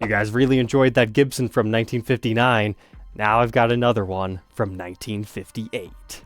You guys really enjoyed that Gibson from 1959. Now I've got another one from 1958.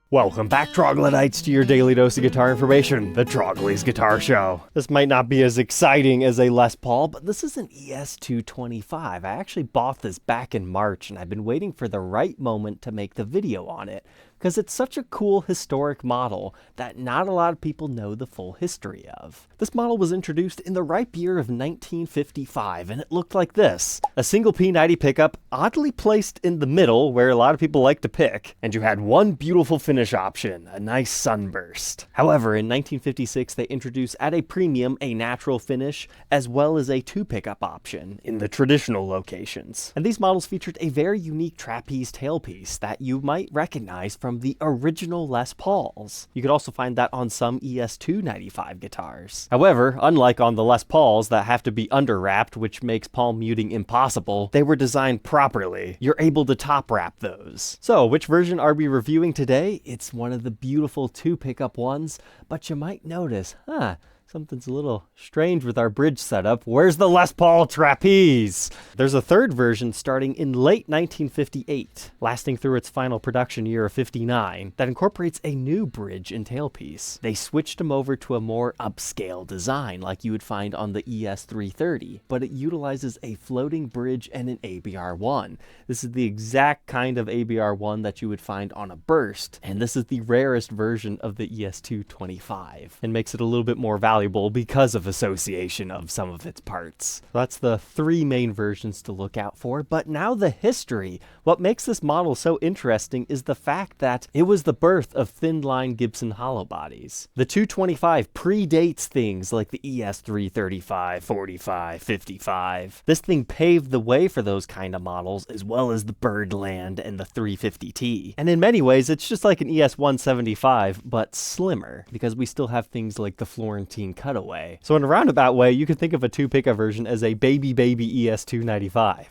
Welcome back, troglodytes, to your daily dose of guitar information, the Trogly's Guitar Show. This might not be as exciting as a Les Paul, but this is an ES-225. I actually bought this back in March, and I've been waiting for the right moment to make the video on it, because it's such a cool historic model that not a lot of people know the full history of. This model was introduced in the ripe year of 1955, and it looked like this. A single P90 pickup, oddly placed in the middle where a lot of people like to pick, and you had one beautiful finish option, a nice sunburst. However, in 1956 they introduced at a premium a natural finish, as well as a two pickup option in the traditional locations. And these models featured a very unique trapeze tailpiece that you might recognize from the original Les Pauls. You could also find that on some ES-295 guitars. However, unlike on the Les Pauls that have to be underwrapped, which makes palm muting impossible, they were designed properly. You're able to top wrap those. So, which version are we reviewing today? It's one of the beautiful two pickup ones, but you might notice, something's a little strange with our bridge setup. Where's the Les Paul trapeze? There's a third version starting in late 1958, lasting through its final production year of 59, that incorporates a new bridge and tailpiece. They switched them over to a more upscale design like you would find on the ES-330, but it utilizes a floating bridge and an ABR1. This is the exact kind of ABR1 that you would find on a burst, and this is the rarest version of the ES-225, and makes it a little bit more valuable because of association of some of its parts. So that's the three main versions to look out for, but now the history. What makes this model so interesting is the fact that it was the birth of thin-line Gibson hollow bodies. The 225 predates things like the ES-335, 45, 55. This thing paved the way for those kind of models, as well as the Birdland and the 350T. And in many ways, it's just like an ES-175, but slimmer, because we still have things like the Florentine Cutaway. So in a roundabout way, you could think of a two pickup version as a baby ES-295.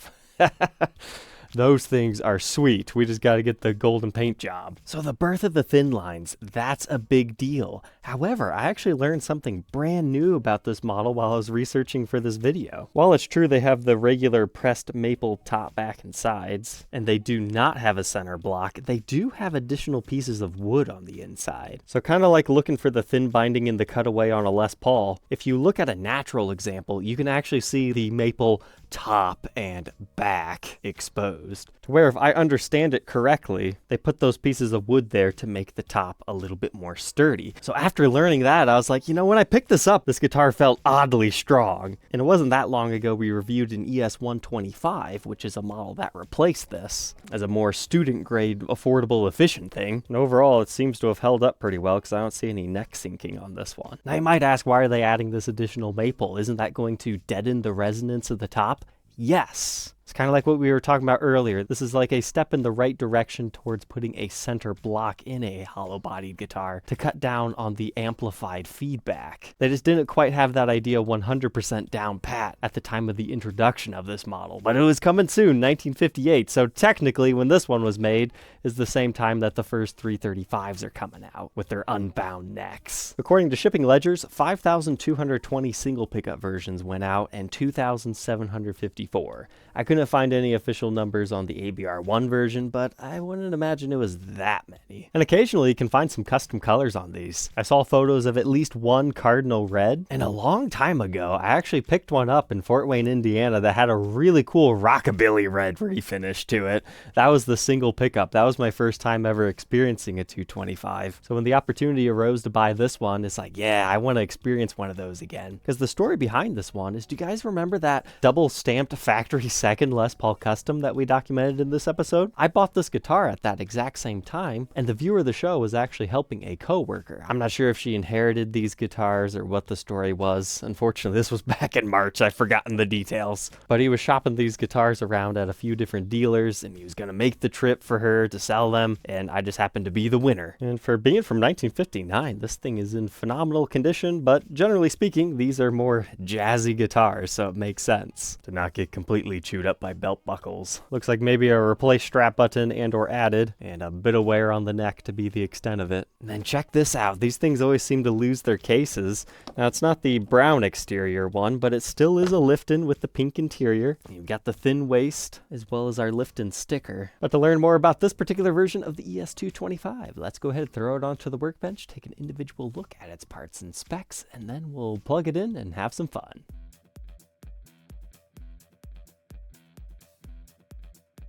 Those things are sweet. We just got to get the golden paint job. So the birth of the thin lines, that's a big deal. However, I actually learned something brand new about this model while I was researching for this video. While it's true they have the regular pressed maple top, back, and sides, and they do not have a center block, they do have additional pieces of wood on the inside. So kind of like looking for the thin binding in the cutaway on a Les Paul, if you look at a natural example, you can actually see the maple top and back exposed. To where, if I understand it correctly, they put those pieces of wood there to make the top a little bit more sturdy. So after learning that, I was like, you know, when I picked this up, this guitar felt oddly strong. And it wasn't that long ago we reviewed an ES-125, which is a model that replaced this as a more student-grade, affordable, efficient thing. And overall, it seems to have held up pretty well because I don't see any neck sinking on this one. Now you might ask, why are they adding this additional maple? Isn't that going to deaden the resonance of the top? Yes. It's kind of like what we were talking about earlier. This is like a step in the right direction towards putting a center block in a hollow-bodied guitar to cut down on the amplified feedback. They just didn't quite have that idea 100% down pat at the time of the introduction of this model, but it was coming soon, 1958, so technically when this one was made is the same time that the first 335s are coming out with their unbound necks. According to shipping ledgers, 5,220 single pickup versions went out and 2,754. I couldn't find any official numbers on the ABR1 version, but I wouldn't imagine it was that many. And occasionally you can find some custom colors on these. I saw photos of at least one cardinal red, and a long time ago I actually picked one up in Fort Wayne, Indiana that had a really cool rockabilly red refinish to it. That was the single pickup. That was my first time ever experiencing a 225. So when the opportunity arose to buy this one, it's like, yeah, I want to experience one of those again. Because the story behind this one is, do you guys remember that double stamped factory second Les Paul Custom that we documented in this episode? I bought this guitar at that exact same time, and the viewer of the show was actually helping a coworker. I'm not sure if she inherited these guitars or what the story was. Unfortunately, this was back in March. I've forgotten the details. But he was shopping these guitars around at a few different dealers, and he was going to make the trip for her to sell them, and I just happened to be the winner. And for being from 1959, this thing is in phenomenal condition, but generally speaking, these are more jazzy guitars, so it makes sense to not get completely chewed up up by belt buckles. Looks like maybe a replace strap button and or added, and a bit of wear on the neck to be the extent of it. And then check this out. These things always seem to lose their cases. Now it's not the brown exterior one, but it still is a lift-in with the pink interior. You've got the thin waist, as well as our lift-in sticker. But to learn more about this particular version of the ES-225, let's go ahead and throw it onto the workbench, take an individual look at its parts and specs, and then we'll plug it in and have some fun.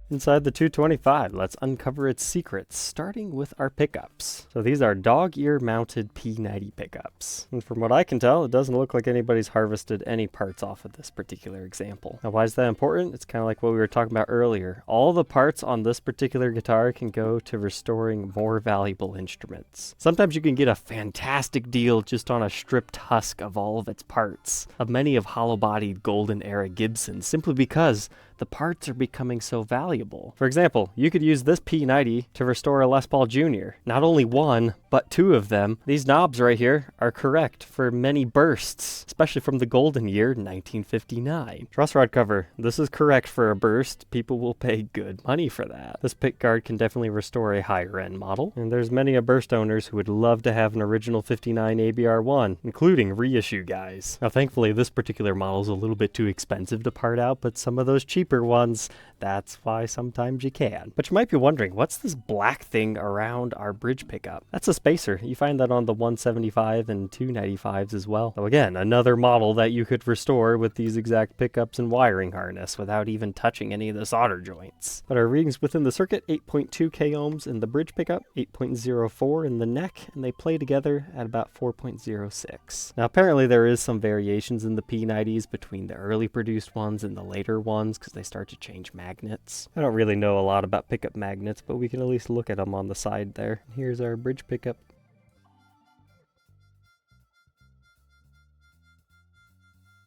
Inside the 225, let's uncover its secrets, starting with our pickups. So these are dog ear mounted P90 pickups. And from what I can tell, it doesn't look like anybody's harvested any parts off of this particular example. Now why is that important? It's kind of like what we were talking about earlier. All the parts on this particular guitar can go to restoring more valuable instruments. Sometimes you can get a fantastic deal just on a stripped husk of all of its parts, of many of hollow-bodied golden era Gibsons, simply because the parts are becoming so valuable. For example, you could use this P90 to restore a Les Paul Jr. Not only one, but two of them. These knobs right here are correct for many bursts, especially from the golden year 1959. Truss rod cover, this is correct for a burst. People will pay good money for that. This pick guard can definitely restore a higher end model, and there's many a burst owners who would love to have an original 59 ABR1, including reissue guys. Now thankfully this particular model is a little bit too expensive to part out, but some of those cheaper ones, that's why sometimes you can. But you might be wondering, what's this black thing around our bridge pickup? That's a spacer. You find that on the 175 and 295s as well. So again, another model that you could restore with these exact pickups and wiring harness without even touching any of the solder joints. But our readings within the circuit, 8.2 k ohms in the bridge pickup, 8.04 in the neck, and they play together at about 4.06. Now apparently there is some variations in the P90s between the early produced ones and the later ones, because they start to change magnets. I don't really know a lot about pickup magnets, but we can at least look at them on the side there. Here's our bridge pickup.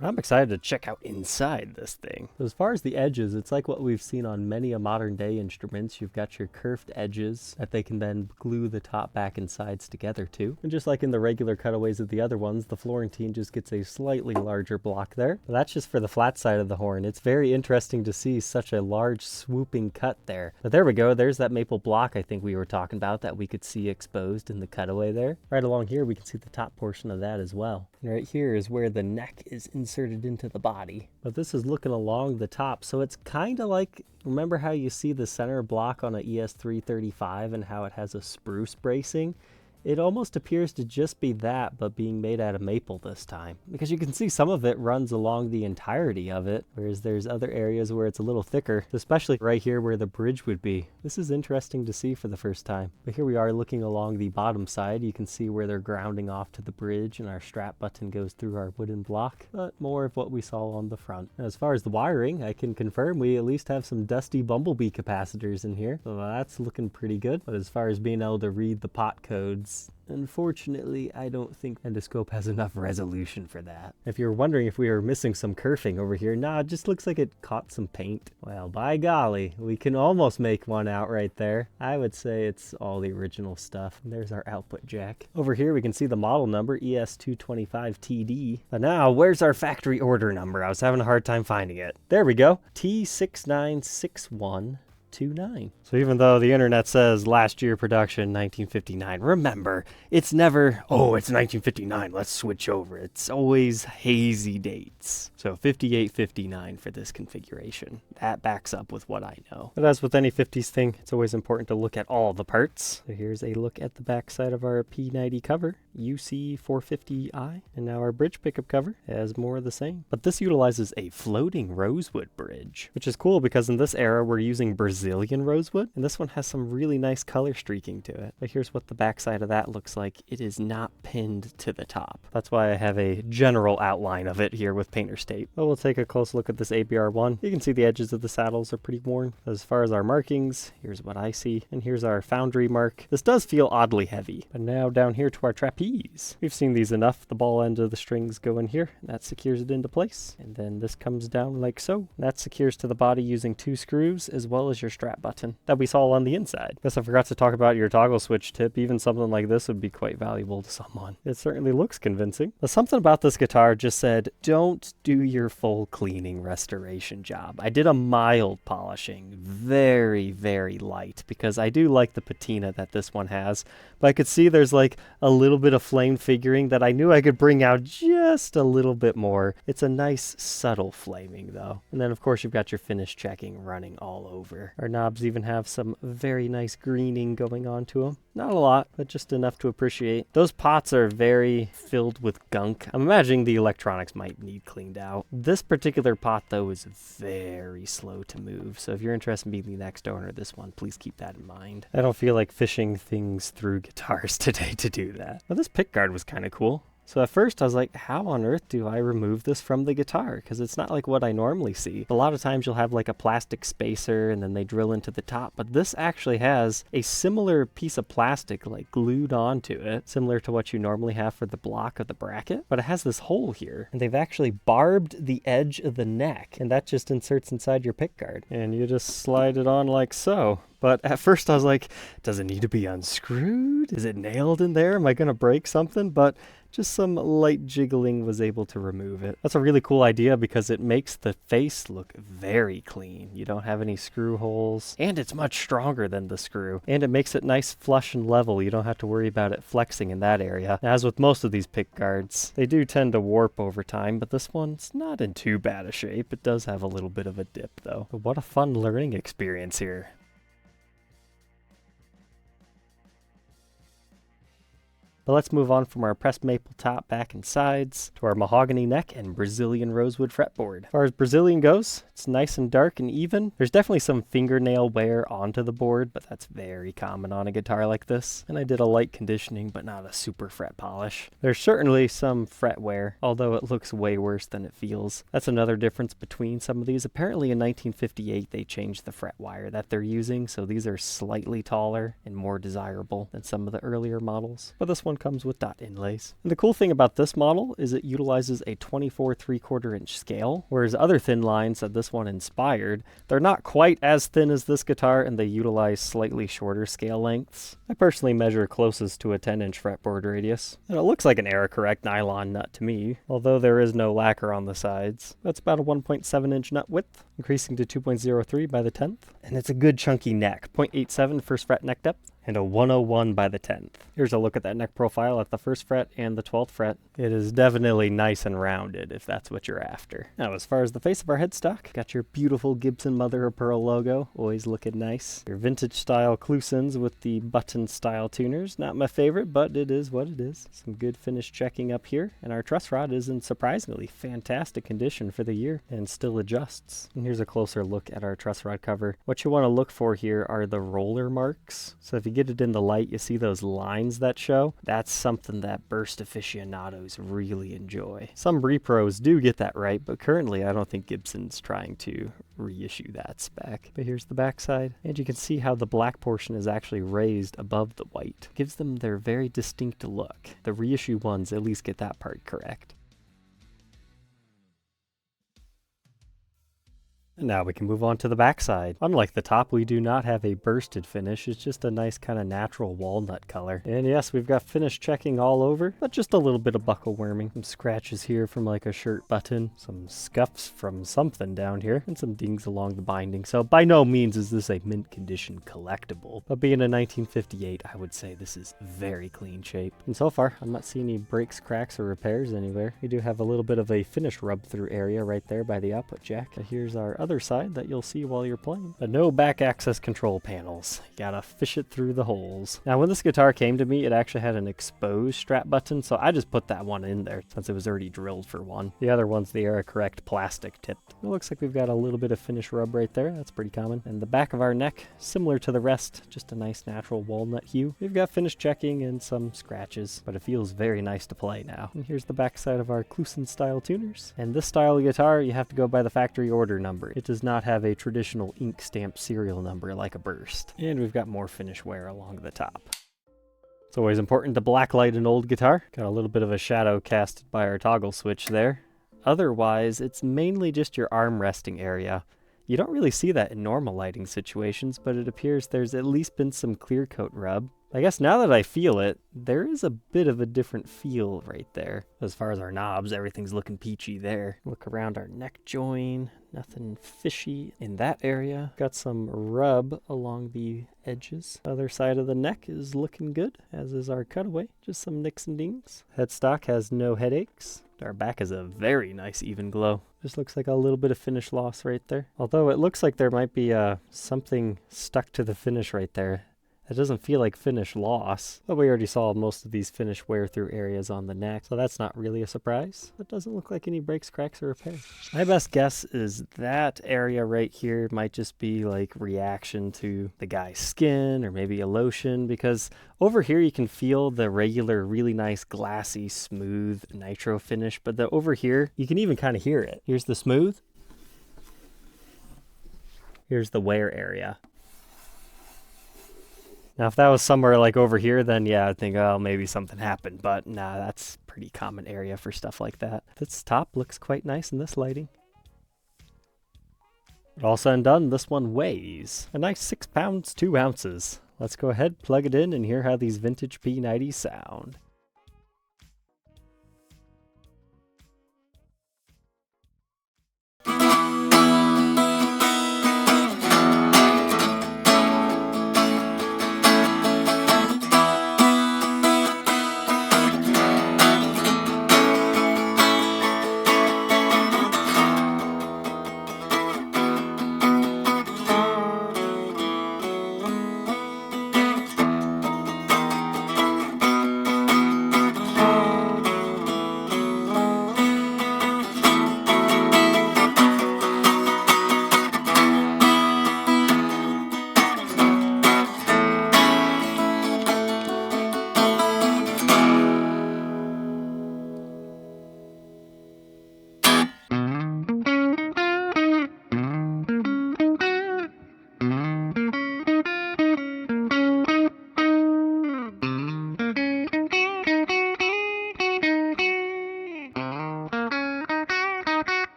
I'm excited to check out inside this thing. As far as the edges, it's like what we've seen on many a modern day instruments. You've got your curved edges that they can then glue the top, back, and sides together to. And just like in the regular cutaways of the other ones, the Florentine just gets a slightly larger block there. But that's just for the flat side of the horn. It's very interesting to see such a large swooping cut there. But there we go. There's that maple block I think we were talking about that we could see exposed in the cutaway there. Right along here we can see the top portion of that as well. And right here is where the neck is inserted into the body. But this is looking along the top, so it's kind of like, remember how you see the center block on an ES-335 and how it has a spruce bracing? It almost appears to just be that, but being made out of maple this time. Because you can see some of it runs along the entirety of it, whereas there's other areas where it's a little thicker, especially right here where the bridge would be. This is interesting to see for the first time. But here we are looking along the bottom side. You can see where they're grounding off to the bridge, and our strap button goes through our wooden block, but more of what we saw on the front. As far as the wiring, I can confirm we at least have some dusty bumblebee capacitors in here, so that's looking pretty good. But as far as being able to read the pot codes, unfortunately, I don't think Endoscope has enough resolution for that. If you're wondering if we are missing some kerfing over here, nah, it just looks like it caught some paint. Well, by golly, we can almost make one out right there. I would say it's all the original stuff. There's our output jack. Over here we can see the model number, ES-225TD. But now, where's our factory order number? I was having a hard time finding it. There we go. T696129. So even though the internet says last year production 1959, remember, it's never, oh, it's 1959, let's switch over. It's always hazy dates. So 5859 for this configuration. That backs up with what I know. But as with any 50s thing, it's always important to look at all the parts. So here's a look at the back side of our P90 cover, UC450i, and now our bridge pickup cover has more of the same. But this utilizes a floating rosewood bridge, which is cool because in this era we're using Brazilian rosewood, and this one has some really nice color streaking to it. But here's what the backside of that looks like. It is not pinned to the top. That's why I have a general outline of it here with painter's tape. But we'll take a close look at this ABR1. You can see the edges of the saddles are pretty worn. As far as our markings, here's what I see, and here's our foundry mark. This does feel oddly heavy. But now down here to our trapeze. We've seen these enough. The ball end of the strings go in here. That secures it into place. And then this comes down like so. That secures to the body using 2 screws, as well as your center strap button that we saw on the inside. Guess I forgot to talk about your toggle switch tip. Even something like this would be quite valuable to someone. It certainly looks convincing. But something about this guitar just said, don't do your full cleaning restoration job. I did a mild polishing, very, very light, because I do like the patina that this one has. But I could see there's like a little bit of flame figuring that I knew I could bring out just a little bit more. It's a nice subtle flaming though. And then of course you've got your finish checking running all over. Our knobs even have some very nice greening going on to them. Not a lot, but just enough to appreciate. Those pots are very filled with gunk. I'm imagining the electronics might need cleaned out. This particular pot though is very slow to move. So if you're interested in being the next owner of this one, please keep that in mind. I don't feel like fishing things through guitars today to do that. Well, this pickguard was kind of cool. So at first I was like, how on earth do I remove this from the guitar? Because it's not like what I normally see. A lot of times you'll have like a plastic spacer and then they drill into the top, but this actually has a similar piece of plastic like glued onto it, similar to what you normally have for the block of the bracket, but it has this hole here and they've actually barbed the edge of the neck and that just inserts inside your pickguard and you just slide it on like so. But at first I was like, does it need to be unscrewed? Is it nailed in there? Am I going to break something? But just some light jiggling was able to remove it. That's a really cool idea because it makes the face look very clean. You don't have any screw holes and it's much stronger than the screw. And it makes it nice, flush and level. You don't have to worry about it flexing in that area. As with most of these pick guards, they do tend to warp over time, but this one's not in too bad a shape. It does have a little bit of a dip though. But what a fun learning experience here. But let's move on from our pressed maple top, back and sides to our mahogany neck and Brazilian rosewood fretboard. As far as Brazilian goes, it's nice and dark and even. There's definitely some fingernail wear onto the board, but that's very common on a guitar like this. And I did a light conditioning, but not a super fret polish. There's certainly some fret wear, although it looks way worse than it feels. That's another difference between some of these. Apparently in 1958, they changed the fret wire that they're using, so these are slightly taller and more desirable than some of the earlier models. But this one comes with dot inlays. And the cool thing about this model is it utilizes a 24 3/4 inch scale, whereas other thin lines that this one inspired, they're not quite as thin as this guitar and they utilize slightly shorter scale lengths. I personally measure closest to a 10-inch fretboard radius, and it looks like an error correct nylon nut to me, although there is no lacquer on the sides. That's about a 1.7-inch nut width, increasing to 2.03 by the 10th, and it's a good chunky neck, 0.87 first fret neck depth, and a 101 by the 10th. Here's a look at that neck profile at the 1st fret and the 12th fret. It is definitely nice and rounded if that's what you're after. Now, as far as the face of our headstock, got your beautiful Gibson mother of pearl logo, always looking nice. Your vintage style Clusons with the button style tuners, not my favorite, but it is what it is. Some good finish checking up here, and our truss rod is in surprisingly fantastic condition for the year and still adjusts. And here's a closer look at our truss rod cover. What you want to look for here are the roller marks. So if you get it in the light, you see those lines that show. That's something that burst aficionados really enjoy. Some repros do get that right, but currently I don't think Gibson's trying to reissue that spec. But here's the backside, and you can see how the black portion is actually raised above the white. Gives them their very distinct look. The reissue ones at least get that part correct. Now we can move on to the backside. Unlike the top, we do not have a bursted finish. It's just a nice kind of natural walnut color. And yes, we've got finish checking all over, but just a little bit of buckle worming. Some scratches here from like a shirt button, some scuffs from something down here, and some dings along the binding. So by no means is this a mint condition collectible, but being a 1958, I would say this is very clean shape. And so far, I'm not seeing any breaks, cracks, or repairs anywhere. We do have a little bit of a finish rub through area right there by the output jack. Here's our other side that you'll see while you're playing. But no back access control panels. You gotta fish it through the holes. Now when this guitar came to me, it actually had an exposed strap button, so I just put that one in there since it was already drilled for one. The other one's the era correct plastic tipped. It looks like we've got a little bit of finish rub right there. That's pretty common. And the back of our neck, similar to the rest, just a nice natural walnut hue. We've got finish checking and some scratches, but it feels very nice to play now. And here's the back side of our Cluson style tuners. And this style of guitar, you have to go by the factory order number. It does not have a traditional ink stamp serial number like a burst. And we've got more finish wear along the top. It's always important to blacklight an old guitar. Got a little bit of a shadow casted by our toggle switch there. Otherwise, it's mainly just your arm resting area. You don't really see that in normal lighting situations, but it appears there's at least been some clear coat rub. I guess now that I feel it, there is a bit of a different feel right there. As far as our knobs, everything's looking peachy there. Look around our neck joint, nothing fishy in that area. Got some rub along the edges. Other side of the neck is looking good, as is our cutaway. Just some nicks and dings. Headstock has no headaches. Our back is a very nice even glow. Just looks like a little bit of finish loss right there. Although it looks like there might be something stuck to the finish right there. It doesn't feel like finish loss, but we already saw most of these finish wear through areas on the neck, so that's not really a surprise. It doesn't look like any breaks, cracks, or repairs. My best guess is that area right here might just be like reaction to the guy's skin or maybe a lotion, because over here you can feel the regular, really nice, glassy, smooth nitro finish, but over here, you can even kind of hear it. Here's the smooth. Here's the wear area. Now, if that was somewhere like over here, then yeah, I'd think, oh, maybe something happened. But nah, that's a pretty common area for stuff like that. This top looks quite nice in this lighting. But all said and done, this one weighs a nice 6 pounds, 2 ounces. Let's go ahead, plug it in, and hear how these vintage P90s sound.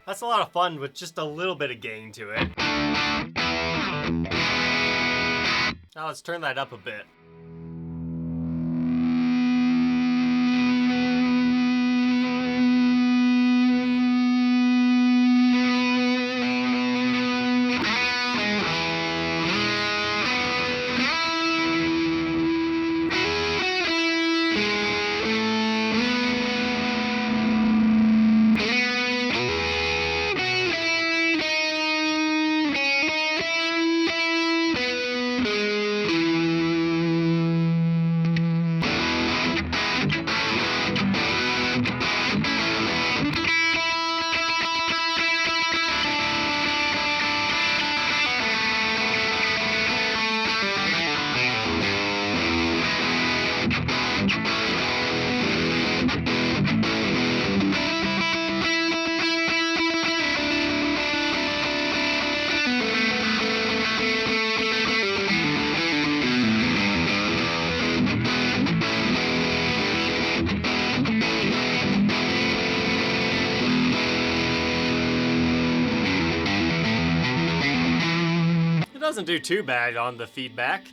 That's a lot of fun with just a little bit of gain to it. Now let's turn that up a bit. Doesn't do too bad on the feedback.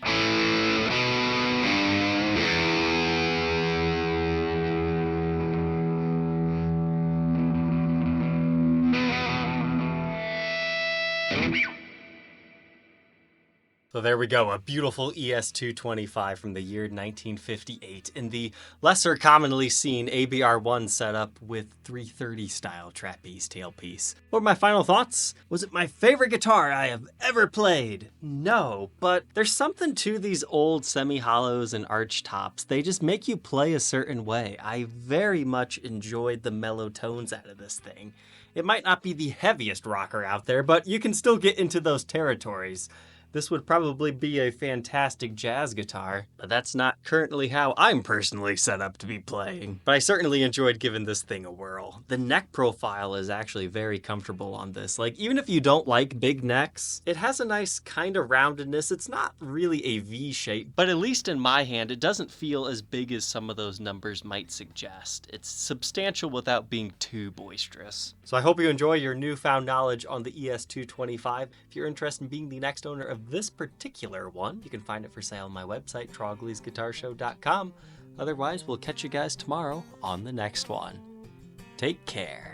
So there we go, a beautiful ES-225 from the year 1958 in the lesser commonly seen ABR1 setup with 330 style trapeze tailpiece. What were my final thoughts? Was it my favorite guitar I have ever played? No, but there's something to these old semi-hollows and arch tops. They just make you play a certain way. I very much enjoyed the mellow tones out of this thing. It might not be the heaviest rocker out there, but you can still get into those territories. This would probably be a fantastic jazz guitar, but that's not currently how I'm personally set up to be playing. But I certainly enjoyed giving this thing a whirl. The neck profile is actually very comfortable on this. Like, even if you don't like big necks, it has a nice kind of roundedness. It's not really a V shape, but at least in my hand, it doesn't feel as big as some of those numbers might suggest. It's substantial without being too boisterous. So I hope you enjoy your newfound knowledge on the ES-225. If you're interested in being the next owner of this particular one, you can find it for sale on my website, troglysguitarshow.com. Otherwise, we'll catch you guys tomorrow on the next one. Take care.